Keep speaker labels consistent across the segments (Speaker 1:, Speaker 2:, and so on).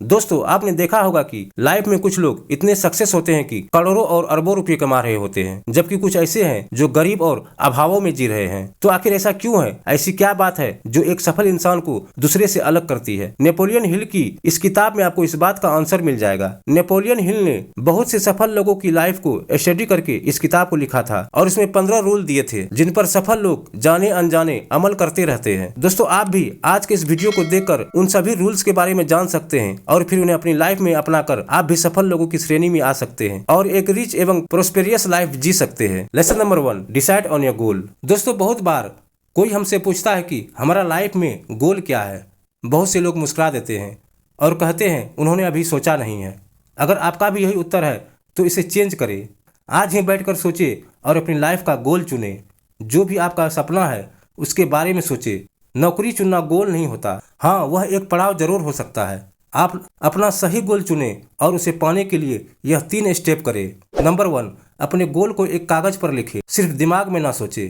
Speaker 1: दोस्तों आपने देखा होगा कि लाइफ में कुछ लोग इतने सक्सेस होते हैं कि करोड़ों और अरबों रुपए कमा रहे होते हैं, जबकि कुछ ऐसे हैं जो गरीब और अभावों में जी रहे हैं। तो आखिर ऐसा क्यों है? ऐसी क्या बात है जो एक सफल इंसान को दूसरे से अलग करती है? नेपोलियन हिल की इस किताब में आपको इस बात का आंसर मिल जाएगा। नेपोलियन हिल ने बहुत से सफल लोगों की लाइफ को स्टडी करके इस किताब को लिखा था और इसमें 15 रूल दिए थे जिन पर सफल लोग जाने अनजाने अमल करते रहते हैं। दोस्तों आप भी आज के इस वीडियो को देखकर उन सभी रूल्स के बारे में जान सकते हैं और फिर उन्हें अपनी लाइफ में अपनाकर आप भी सफल लोगों की श्रेणी में आ सकते हैं और एक रिच एवं प्रोस्पेरियस लाइफ जी सकते हैं। Lesson number 1, decide on your goal. दोस्तों बहुत बार कोई हमसे पूछता है कि हमारा लाइफ में गोल क्या है। बहुत से लोग मुस्कुरा देते हैं और कहते हैं उन्होंने अभी सोचा नहीं है। अगर आपका भी यही उत्तर है तो इसे चेंज करें। आज ही बैठकर सोचिए और अपनी लाइफ का गोल चुने। जो भी आपका सपना है उसके बारे में सोचे। नौकरी चुनना गोल नहीं होता। हाँ, वह एक पड़ाव जरूर हो सकता है। आप अपना सही गोल चुने और उसे पाने के लिए यह 3 स्टेप करें। नंबर 1, अपने गोल को एक कागज पर लिखें, सिर्फ दिमाग में ना सोचे।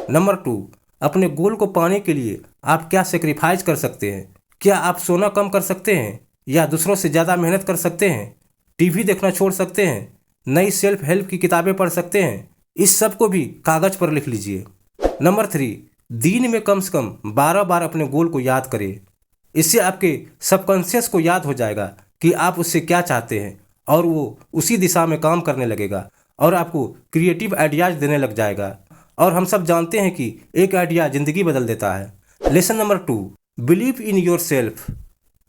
Speaker 1: नंबर 2, अपने गोल को पाने के लिए आप क्या सेक्रीफाइस कर सकते हैं। क्या आप सोना कम कर सकते हैं या दूसरों से ज़्यादा मेहनत कर सकते हैं? टीवी देखना छोड़ सकते हैं? नई सेल्फ हेल्प की किताबें पढ़ सकते हैं? इस सब को भी कागज पर लिख लीजिए। नंबर 3, दिन में कम से कम 12 बार अपने गोल को याद करें। इससे आपके सबकॉन्शियस को याद हो जाएगा कि आप उससे क्या चाहते हैं और वो उसी दिशा में काम करने लगेगा और आपको क्रिएटिव आइडियाज देने लग जाएगा। और हम सब जानते हैं कि एक आइडिया जिंदगी बदल देता है। Lesson number 2, believe in your self.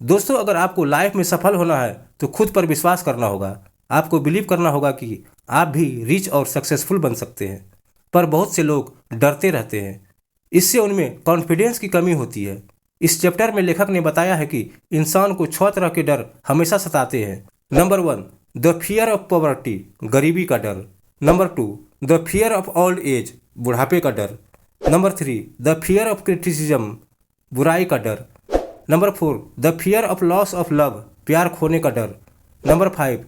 Speaker 1: दोस्तों अगर आपको लाइफ में सफल होना है तो खुद पर विश्वास करना होगा। आपको बिलीव करना होगा कि आप भी रिच और सक्सेसफुल बन सकते हैं। पर बहुत से लोग डरते रहते हैं। इससे उनमें कॉन्फिडेंस की कमी होती है। इस चैप्टर में लेखक ने बताया है कि इंसान को 6 तरह के डर हमेशा सताते हैं। Number 1, the fear of poverty, गरीबी का डर। Number 2, the fear of old age, बुढ़ापे का डर। Number 3, the fear of criticism, बुराई का डर। Number 4, the fear of loss of love, प्यार खोने का डर। Number 5,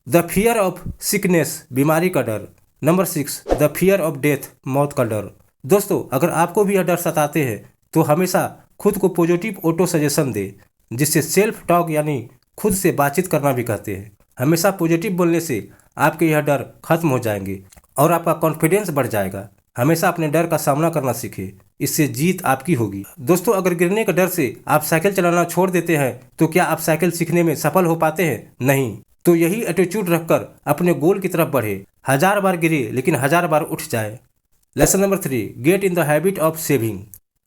Speaker 1: the fear of sickness, बीमारी का डर। Number 6, the fear of death, मौत का डर। दोस्तों अगर आपको भी यह डर सताते हैं तो हमेशा खुद को पॉजिटिव ऑटो सजेशन दे, जिससे सेल्फ टॉक यानी खुद से बातचीत करना भी कहते हैं। हमेशा पॉजिटिव बोलने से आपके यह डर खत्म हो जाएंगे और आपका कॉन्फिडेंस बढ़ जाएगा। हमेशा अपने डर का सामना करना सीखें, इससे जीत आपकी होगी। दोस्तों अगर गिरने के डर से आप साइकिल चलाना छोड़ देते हैं तो क्या आप साइकिल सीखने में सफल हो पाते हैं? नहीं। तो यही एटीट्यूड रखकर अपने गोल की तरफ बढ़े। 1000 बार गिरे लेकिन 1000 बार उठ जाए। Lesson number 3, get in the habit of saving.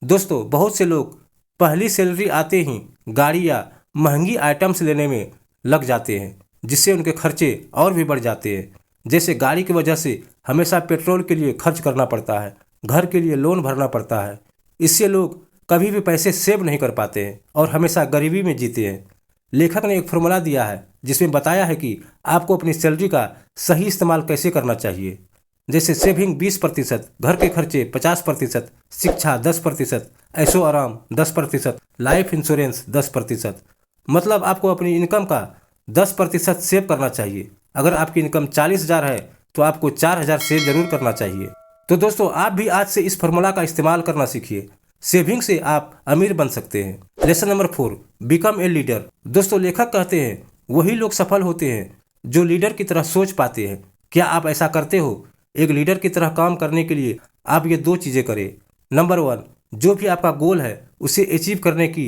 Speaker 1: दोस्तों बहुत से लोग पहली सैलरी आते ही गाड़ी या महंगी आइटम्स लेने में लग जाते हैं, जिससे उनके खर्चे और भी बढ़ जाते हैं। जैसे गाड़ी की वजह से हमेशा पेट्रोल के लिए खर्च करना पड़ता है, घर के लिए लोन भरना पड़ता है। इससे लोग कभी भी पैसे सेव नहीं कर पाते हैं और हमेशा गरीबी में जीते हैं। लेखक ने एक फॉर्मूला दिया है जिसमें बताया है कि आपको अपनी सैलरी का सही इस्तेमाल कैसे करना चाहिए। जैसे सेविंग 20%, घर के खर्चे 50%, शिक्षा 10%, ऐशो आराम 10%, लाइफ इंश्योरेंस 10%। मतलब आपको अपनी इनकम का 10% सेव करना चाहिए। अगर आपकी इनकम 40,000 है तो आपको 4,000 सेव जरूर करना चाहिए। तो दोस्तों आप भी आज से इस फॉर्मूला का इस्तेमाल करना सीखिए। सेविंग से आप अमीर बन सकते हैं। Lesson number 4, become a leader. दोस्तों लेखक कहते हैं वही लोग सफल होते हैं जो लीडर की तरह सोच पाते हैं। क्या आप ऐसा करते हो? एक लीडर की तरह काम करने के लिए आप ये 2 चीज़ें करें। नंबर 1, जो भी आपका गोल है उसे अचीव करने की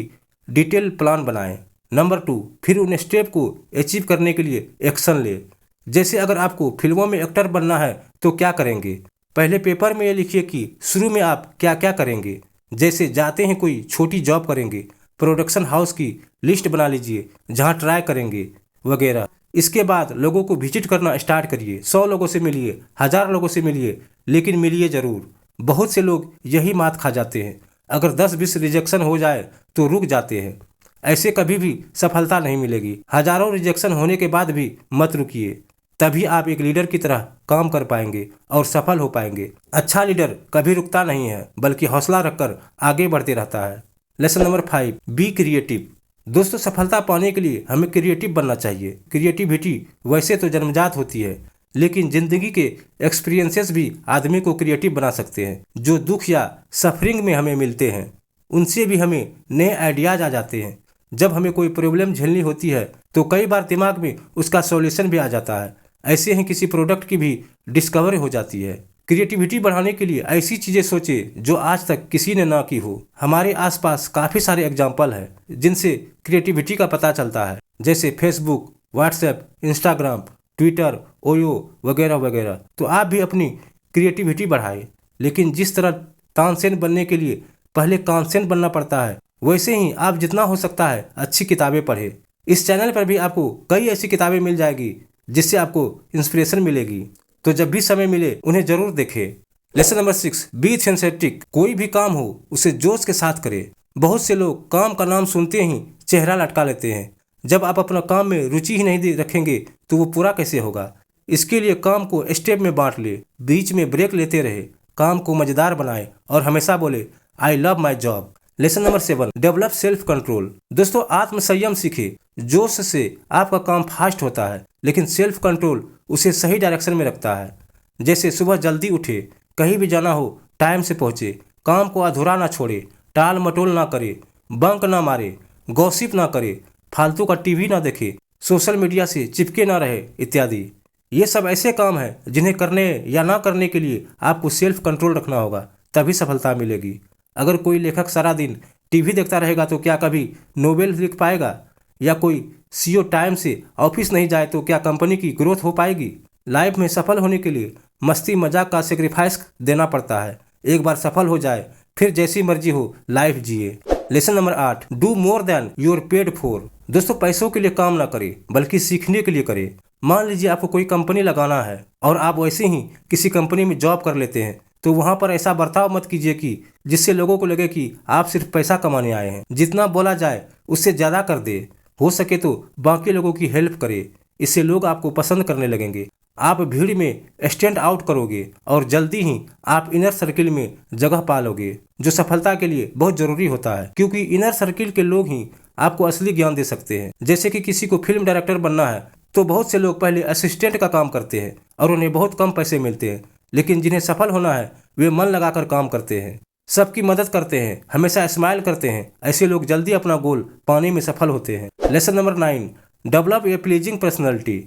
Speaker 1: डिटेल प्लान बनाएं। नंबर 2, फिर उन स्टेप को अचीव करने के लिए एक्शन ले। जैसे अगर आपको फिल्मों में एक्टर बनना है तो क्या करेंगे? पहले पेपर में ये लिखिए कि शुरू में आप क्या क्या करेंगे। जैसे जाते हैं कोई छोटी जॉब करेंगे, प्रोडक्शन हाउस की लिस्ट बना लीजिए जहाँ ट्राई करेंगे वगैरह। इसके बाद लोगों को विजिट करना स्टार्ट करिए। 100 लोगों से मिलिए, 1000 लोगों से मिलिए, लेकिन मिलिए ज़रूर। बहुत से लोग यही मात खा जाते हैं। अगर 10-20 रिजेक्शन हो जाए तो रुक जाते हैं। ऐसे कभी भी सफलता नहीं मिलेगी। हजारों रिजेक्शन होने के बाद भी मत रुकिए, तभी आप एक लीडर की तरह काम कर पाएंगे और सफल हो पाएंगे। अच्छा लीडर कभी रुकता नहीं है बल्कि हौसला रखकर आगे बढ़ते रहता है। Lesson number 5, be creative. दोस्तों सफलता पाने के लिए हमें क्रिएटिव बनना चाहिए। क्रिएटिविटी वैसे तो जन्मजात होती है, लेकिन जिंदगी के एक्सपीरियंसेस भी आदमी को क्रिएटिव बना सकते हैं। जो दुख या सफरिंग में हमें मिलते हैं उनसे भी हमें नए आइडियाज आ जाते हैं। जब हमें कोई प्रॉब्लम झेलनी होती है तो कई बार दिमाग में उसका सॉल्यूशन भी आ जाता है। ऐसे ही किसी प्रोडक्ट की भी डिस्कवरी हो जाती है। क्रिएटिविटी बढ़ाने के लिए ऐसी चीजें सोचे जो आज तक किसी ने ना की हो। हमारे आसपास काफी सारे एग्जाम्पल है जिनसे क्रिएटिविटी का पता चलता है, जैसे Facebook, WhatsApp, Instagram, Twitter, OYO वगैरह वगैरह। तो आप भी अपनी क्रिएटिविटी बढ़ाए, लेकिन जिस तरह तानसेन बनने के लिए पहले कांसेन बनना पड़ता है, वैसे ही आप जितना हो सकता है अच्छी किताबें पढ़े। इस चैनल पर भी आपको कई ऐसी किताबें मिल जाएगी जिससे आपको इंस्पिरेशन मिलेगी, तो जब भी समय मिले उन्हें जरूर देखें। Lesson number 6, be synthetic. कोई भी काम हो उसे जोश के साथ करें। बहुत से लोग काम का नाम सुनते ही चेहरा लटका लेते हैं। जब आप अपना काम में रुचि ही नहीं रखेंगे तो वो पूरा कैसे होगा। इसके लिए काम को स्टेप में बांट ले, बीच में ब्रेक लेते रहे, काम को मजेदार बनाए और हमेशा बोले I love my job. Lesson number 7, develop self control. दोस्तों, आत्म संयम सीखे। जोश से आपका काम फास्ट होता है, लेकिन सेल्फ कंट्रोल उसे सही डायरेक्शन में रखता है। जैसे सुबह जल्दी उठे, कहीं भी जाना हो टाइम से पहुंचे, काम को अधूरा ना छोड़े, टाल मटोल ना करे, बंक ना मारे, गॉसिप ना करे, फालतू का टीवी ना देखे, सोशल मीडिया से चिपके ना रहे इत्यादि। ये सब ऐसे काम हैं जिन्हें करने या ना करने के लिए आपको सेल्फ कंट्रोल रखना होगा, तभी सफलता मिलेगी। अगर कोई लेखक सारा दिन टीवी देखता रहेगा तो क्या कभी नोवेल लिख पाएगा? या कोई सीईओ टाइम से ऑफिस नहीं जाए तो क्या कंपनी की ग्रोथ हो पाएगी? लाइफ में सफल होने के लिए मस्ती मजाक का सेक्रीफाइस देना पड़ता है। एक बार सफल हो जाए फिर जैसी मर्जी हो लाइफ जिए। Lesson number 8, do more than your paid for. दोस्तों, पैसों के लिए काम ना करें बल्कि सीखने के लिए करें। मान लीजिए आपको कोई कंपनी लगाना है और आप वैसे ही किसी कंपनी में जॉब कर लेते हैं, तो वहां पर ऐसा बर्ताव मत कीजिए कि जिससे लोगों को लगे कि आप सिर्फ पैसा कमाने आए हैं। जितना बोला जाए उससे ज्यादा कर दे, हो सके तो बाकी लोगों की हेल्प करे। इससे लोग आपको पसंद करने लगेंगे। आप भीड़ में स्टैंड आउट करोगे और जल्दी ही आप इनर सर्किल में जगह पा लोगे, जो सफलता के लिए बहुत जरूरी होता है, क्योंकि इनर सर्किल के लोग ही आपको असली ज्ञान दे सकते हैं। जैसे कि किसी को फिल्म डायरेक्टर बनना है तो बहुत से लोग पहले असिस्टेंट का काम करते हैं और उन्हें बहुत कम पैसे मिलते हैं, लेकिन जिन्हें सफल होना है वे मन लगाकर काम करते हैं, सबकी मदद करते हैं, हमेशा स्माइल करते हैं। ऐसे लोग जल्दी अपना गोल पाने में सफल होते हैं। Lesson number 9, develop a pleasing personality.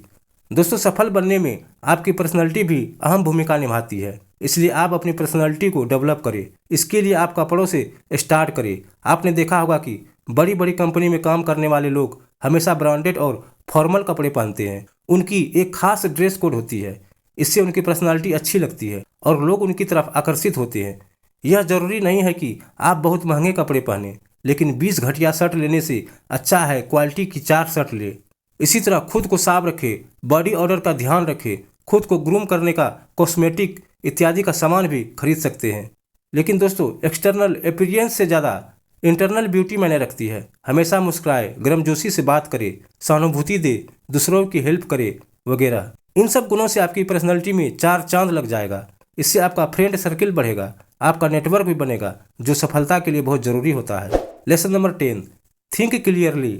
Speaker 1: दोस्तों, सफल बनने में आपकी पर्सनैलिटी भी अहम भूमिका निभाती है, इसलिए आप अपनी पर्सनैलिटी को डेवलप करें। इसके लिए आप कपड़ों से स्टार्ट करें। आपने देखा होगा कि बड़ी बड़ी कंपनी में काम करने वाले लोग हमेशा ब्रांडेड और फॉर्मल कपड़े पहनते हैं। उनकी एक खास ड्रेस कोड होती है, इससे उनकी पर्सनैलिटी अच्छी लगती है और लोग उनकी तरफ आकर्षित होते हैं। यह जरूरी नहीं है कि आप बहुत महंगे कपड़े पहने, लेकिन 20 घटिया शर्ट लेने से अच्छा है क्वालिटी की 4 शर्ट ले। इसी तरह खुद को साफ रखें, बॉडी ऑर्डर का ध्यान रखें, खुद को ग्रूम करने का कॉस्मेटिक इत्यादि का सामान भी खरीद सकते हैं। लेकिन दोस्तों, एक्सटर्नल अपीयरेंस से ज़्यादा इंटरनल ब्यूटी मायने रखती है। हमेशा मुस्कुराए, गर्मजोशी से बात करे, सहानुभूति दे, दूसरों की हेल्प करे वगैरह। इन सब गुणों से आपकी पर्सनैलिटी में 4 चांद लग जाएगा। इससे आपका फ्रेंड सर्किल बढ़ेगा, आपका नेटवर्क भी बनेगा, जो सफलता के लिए बहुत जरूरी होता है। Lesson number 10, think clearly.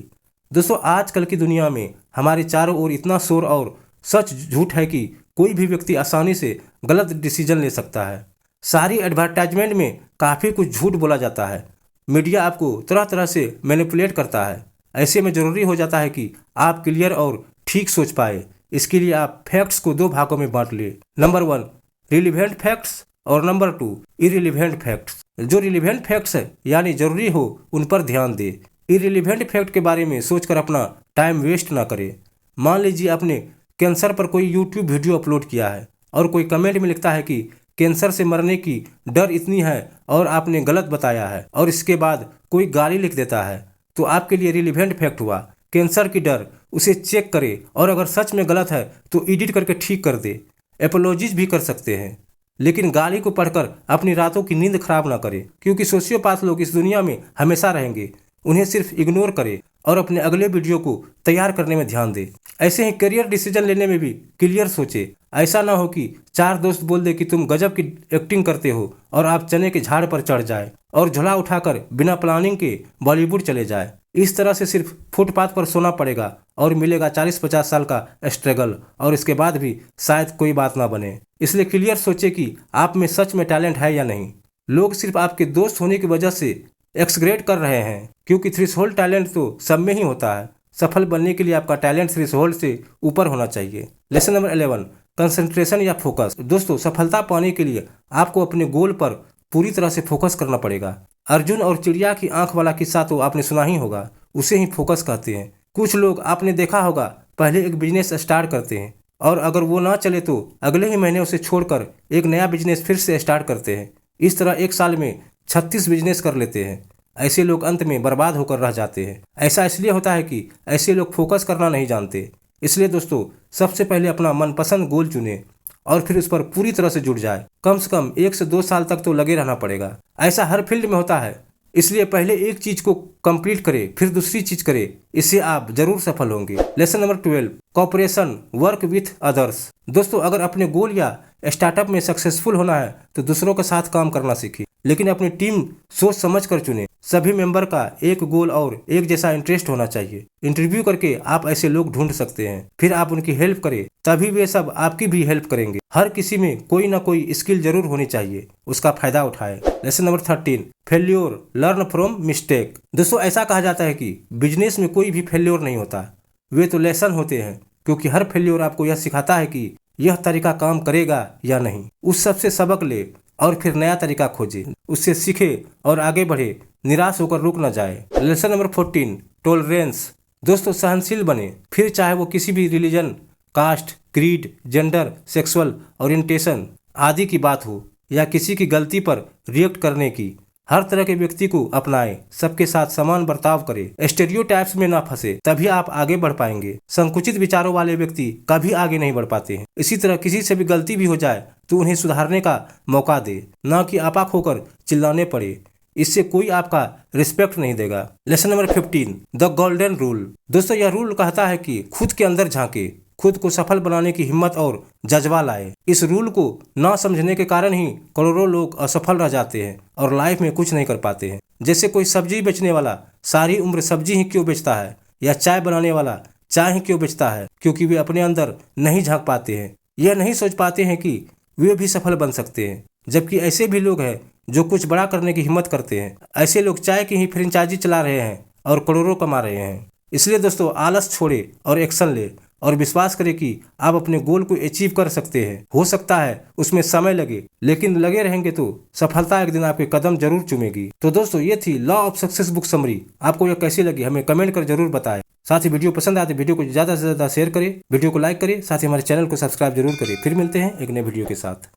Speaker 1: दोस्तों, आजकल की दुनिया में हमारे चारों ओर इतना शोर और सच झूठ है कि कोई भी व्यक्ति आसानी से गलत डिसीजन ले सकता है। सारी एडवर्टाइजमेंट में काफ़ी कुछ झूठ बोला जाता है। मीडिया आपको तरह तरह से मैनिपुलेट करता है। ऐसे में ज़रूरी हो जाता है कि आप क्लियर और ठीक सोच पाए। इसके लिए आप फैक्ट्स को 2 भागों में बांट ले। नंबर 1, रिलीवेंट फैक्ट्स और नंबर 2, इरिलीवेंट फैक्ट्स। जो रिलीवेंट फैक्ट्स है यानी जरूरी हो उन पर ध्यान दे। इरिलीवेंट फैक्ट के बारे में सोचकर अपना टाइम वेस्ट ना करे। मान लीजिए आपने कैंसर पर कोई यूट्यूब वीडियो अपलोड किया है और कोई कमेंट में लिखता है कि कैंसर से मरने की डर इतनी है और आपने गलत बताया है, और इसके बाद कोई गाली लिख देता है, तो आपके लिए रिलीवेंट फैक्ट हुआ। कैंसर की डर, उसे चेक करे और अगर सच में गलत है तो एडिट करके ठीक कर दे। एपोलॉजीज भी कर सकते हैं, लेकिन गाली को पढ़कर अपनी रातों की नींद खराब ना करे, क्योंकि सोशियोपाथ लोग इस दुनिया में हमेशा रहेंगे। उन्हें सिर्फ इग्नोर करे और अपने अगले वीडियो को तैयार करने में ध्यान दे। ऐसे ही करियर डिसीजन लेने में भी क्लियर सोचे। ऐसा ना हो कि 4 दोस्त बोल दे कि तुम गजब की एक्टिंग करते हो और आप चने के झाड़ पर चढ़ जाए और झोला उठाकर बिना प्लानिंग के बॉलीवुड चले जाए। इस तरह से सिर्फ फुटपाथ पर सोना पड़ेगा और मिलेगा 40-50 साल का स्ट्रगल, और इसके बाद भी शायद कोई बात ना बने। इसलिए क्लियर सोचे कि आप में सच में टैलेंट है या नहीं। लोग सिर्फ आपके दोस्त होने की वजह से एक्सग्रेड कर रहे हैं, क्योंकि थ्रेशोल्ड टैलेंट तो सब में ही होता है। सफल बनने के लिए आपका टैलेंट थ्रेशोल्ड से ऊपर होना चाहिए। लेसन नंबर 11, कंसंट्रेशन या फोकस। दोस्तों, सफलता पाने के लिए आपको अपने गोल पर पूरी तरह से फोकस करना पड़ेगा। अर्जुन और चिड़िया की आंख वाला किस्सा तो आपने सुना ही होगा, उसे ही फोकस कहते हैं। कुछ लोग आपने देखा होगा पहले एक बिजनेस स्टार्ट करते हैं और अगर वो ना चले तो अगले ही महीने उसे छोड़कर एक नया बिजनेस फिर से स्टार्ट करते हैं। इस तरह एक साल में 36 बिजनेस कर लेते हैं। ऐसे लोग अंत में बर्बाद होकर रह जाते हैं। ऐसा इसलिए होता है कि ऐसे लोग फोकस करना नहीं जानते। इसलिए दोस्तों, सबसे पहले अपना मनपसंद गोल चुने और फिर उस पर पूरी तरह से जुट जाए। कम से कम 1 से 2 साल तक तो लगे रहना पड़ेगा। ऐसा हर फील्ड में होता है, इसलिए पहले एक चीज को कंप्लीट करें फिर दूसरी चीज करें, इससे आप जरूर सफल होंगे। Lesson number 12, cooperation, work with others. दोस्तों, अगर अपने गोल या स्टार्टअप में सक्सेसफुल होना है तो दूसरों के साथ काम करना सीखिए, लेकिन अपनी टीम सोच समझ कर चुने। सभी मेंबर का एक गोल और एक जैसा इंटरेस्ट होना चाहिए। इंटरव्यू करके आप ऐसे लोग ढूंढ सकते हैं, फिर आप उनकी हेल्प करें, तभी वे सब आपकी भी हेल्प करेंगे। हर किसी में कोई ना कोई स्किल जरूर होनी चाहिए, उसका फायदा उठाए। Lesson number 13, failure, learn from mistake. दोस्तों, ऐसा कहा जाता है कि बिजनेस में कोई भी फेल्योर नहीं होता, वे तो लेसन होते हैं, क्योंकि हर फेल्योर आपको यह सिखाता है कि यह तरीका काम करेगा या नहीं। उस सबसे सबक ले और फिर नया तरीका खोजे, उससे सीखे और आगे बढ़े, निराश होकर रुक न जाए। Lesson number 14, tolerance. दोस्तों, सहनशील बने, फिर चाहे वो किसी भी religion, caste, creed, gender, sexual orientation आदि की बात हो या किसी की गलती पर रिएक्ट करने की। हर तरह के व्यक्ति को अपनाएं, सबके साथ समान बर्ताव करें, स्टेरियोटाइप्स में ना फंसे, तभी आप आगे बढ़ पाएंगे। संकुचित विचारों वाले व्यक्ति कभी आगे नहीं बढ़ पाते हैं। इसी तरह किसी से भी गलती भी हो जाए तो उन्हें सुधारने का मौका दे, न कि आपा होकर चिल्लाने पड़े, इससे कोई आपका रिस्पेक्ट नहीं देगा। Lesson number 15, the golden rule. दोस्तों, यह रूल कहता है कि खुद के अंदर झांके, खुद को सफल बनाने की हिम्मत और जज्बा लाए। इस रूल को ना समझने के कारण ही करोड़ों लोग असफल रह जाते हैं और लाइफ में कुछ नहीं कर पाते हैं। जैसे कोई सब्जी बेचने वाला सारी उम्र सब्जी ही क्यों बेचता है, या चाय बनाने वाला चाय ही क्यों बेचता है, क्योंकि वे अपने अंदर नहीं झांक पाते हैं। यह नहीं सोच पाते हैं कि वे भी सफल बन सकते हैं। जबकि ऐसे भी लोग हैं जो कुछ बड़ा करने की हिम्मत करते हैं। ऐसे लोग चाय की ही फ्रेंचाइजी चला रहे हैं और करोड़ों कमा रहे हैं। इसलिए दोस्तों, आलस छोड़े और एक्शन ले और विश्वास करें कि आप अपने गोल को अचीव कर सकते हैं। हो सकता है उसमें समय लगे, लेकिन लगे रहेंगे तो सफलता एक दिन आपके कदम जरूर चूमेगी। तो दोस्तों, ये थी law of success book summary. आपको यह कैसी लगी हमें कमेंट कर जरूर बताएं। साथ ही वीडियो पसंद आए तो वीडियो को ज्यादा से ज्यादा शेयर करें, वीडियो को लाइक करें, साथ ही हमारे चैनल को सब्सक्राइब जरूर करें। फिर मिलते हैं एक नए वीडियो के साथ।